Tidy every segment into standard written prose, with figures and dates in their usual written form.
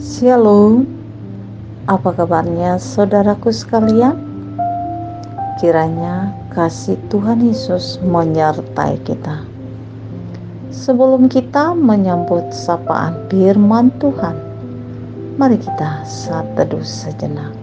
Shalom, apa kabarnya saudaraku sekalian? Kiranya kasih Tuhan Yesus menyertai kita. Sebelum kita menyambut sapaan firman Tuhan, mari kita saat teduh sejenak.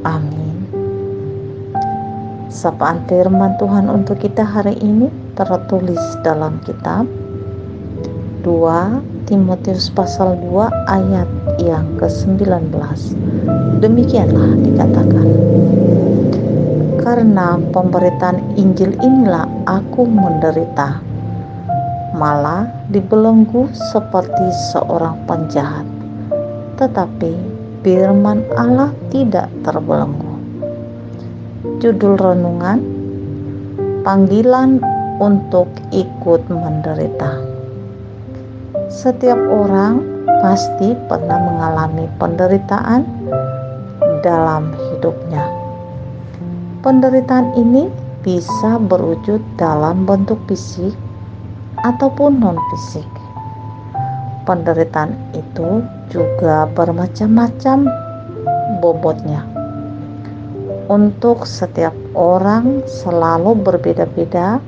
Amin. Sapaan firman Tuhan untuk kita hari ini tertulis dalam kitab 2 Timotius pasal 2 ayat yang ke-19. Demikianlah dikatakan, karena pemberitaan Injil inilah aku menderita, malah dibelenggu seperti seorang penjahat, tetapi firman Allah tidak terbelenggu. Judul renungan, panggilan untuk ikut menderita. Setiap orang pasti pernah mengalami penderitaan dalam hidupnya. Penderitaan ini bisa berwujud dalam bentuk fisik ataupun non-fisik. Penderitaan itu juga bermacam-macam bobotnya. Untuk setiap orang selalu berbeda-beda,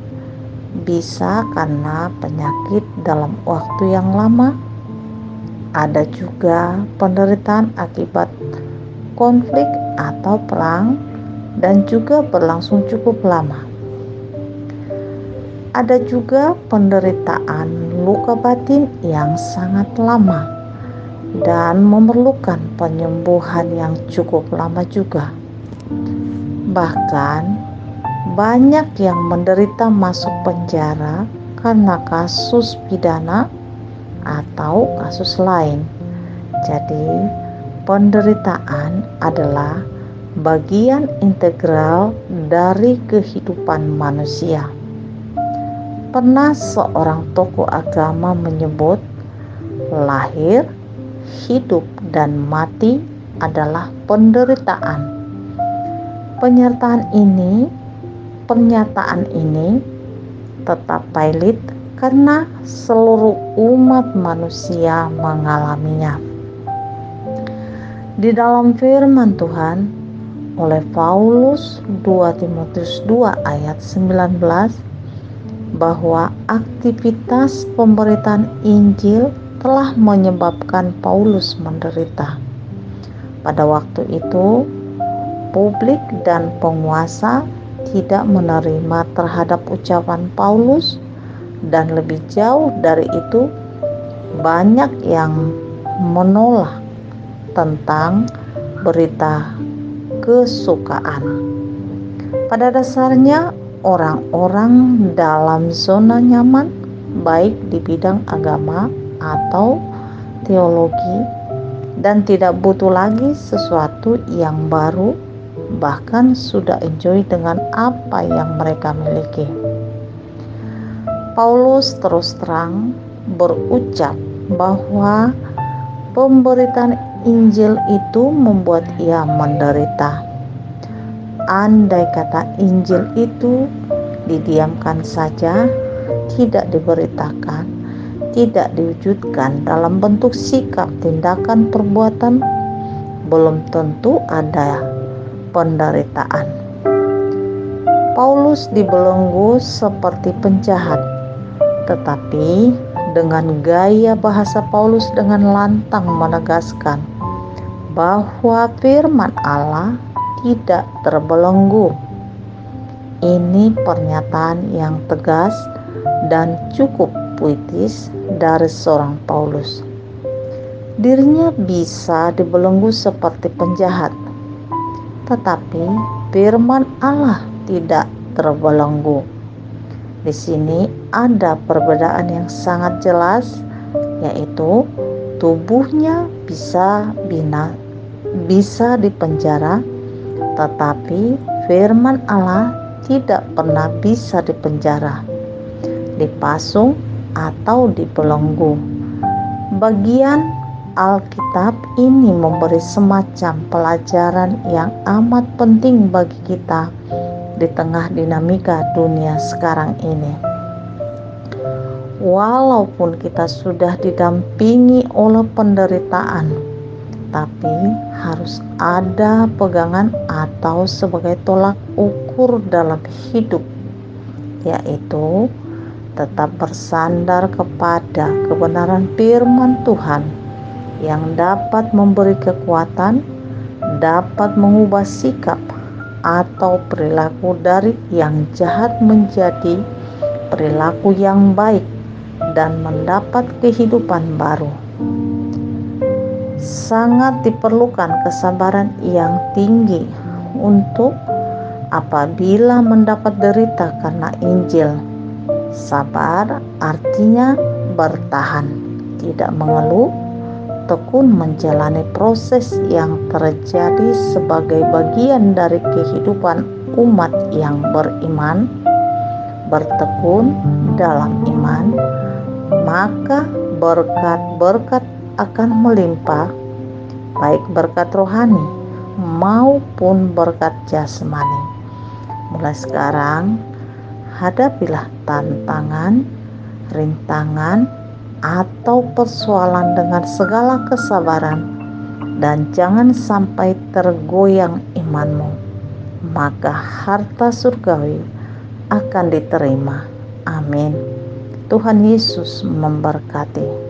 bisa karena penyakit dalam waktu yang lama. Ada juga penderitaan akibat konflik atau perang dan juga berlangsung cukup lama. Ada juga penderitaan luka batin yang sangat lama dan memerlukan penyembuhan yang cukup lama juga. Bahkan banyak yang menderita masuk penjara karena kasus pidana atau kasus lain. Jadi, penderitaan adalah bagian integral dari kehidupan manusia. Pernah seorang tokoh agama menyebut, lahir, hidup, dan mati adalah penderitaan. Pernyataan ini tetap valid karena seluruh umat manusia mengalaminya. Di dalam firman Tuhan oleh Paulus 2 Timotius 2 ayat 19, bahwa aktivitas pemberitaan Injil telah menyebabkan Paulus menderita. Pada waktu itu, publik dan penguasa tidak menerima terhadap ucapan Paulus, dan lebih jauh dari itu, banyak yang menolak tentang berita kesukaan. Pada dasarnya, orang-orang dalam zona nyaman, baik di bidang agama atau teologi, dan tidak butuh lagi sesuatu yang baru, bahkan sudah enjoy dengan apa yang mereka miliki. Paulus terus terang berucap bahwa pemberitaan Injil itu membuat ia menderita. Andai kata Injil itu didiamkan saja, tidak diberitakan, tidak diwujudkan dalam bentuk sikap, tindakan, perbuatan, belum tentu ada penderitaan. Paulus dibelenggu seperti penjahat, tetapi dengan gaya bahasa Paulus dengan lantang menegaskan bahwa firman Allah tidak terbelenggu. Ini pernyataan yang tegas dan cukup puitis dari seorang Paulus. Dirinya bisa dibelenggu seperti penjahat, tetapi firman Allah tidak terbelenggu. Di sini ada perbedaan yang sangat jelas, yaitu tubuhnya bisa dipenjara, tetapi firman Allah tidak pernah bisa dipenjara, dipasung atau dibelenggu. Bagian Alkitab ini memberi semacam pelajaran yang amat penting bagi kita di tengah dinamika dunia sekarang ini. Walaupun kita sudah didampingi oleh penderitaan, tapi harus ada pegangan atau sebagai tolak ukur dalam hidup, yaitu tetap bersandar kepada kebenaran firman Tuhan yang dapat memberi kekuatan, dapat mengubah sikap atau perilaku dari yang jahat menjadi perilaku yang baik dan mendapat kehidupan baru. Sangat diperlukan kesabaran yang tinggi untuk apabila mendapat derita karena Injil. Sabar artinya bertahan, tidak mengeluh, tekun menjalani proses yang terjadi sebagai bagian dari kehidupan umat yang beriman, bertekun dalam iman, maka berkat-berkat akan melimpah, baik berkat rohani maupun berkat jasmani. Mulai sekarang, hadapilah tantangan, rintangan, atau persoalan dengan segala kesabaran, dan jangan sampai tergoyang imanmu, maka harta surgawi akan diterima. Amin. Tuhan Yesus memberkati.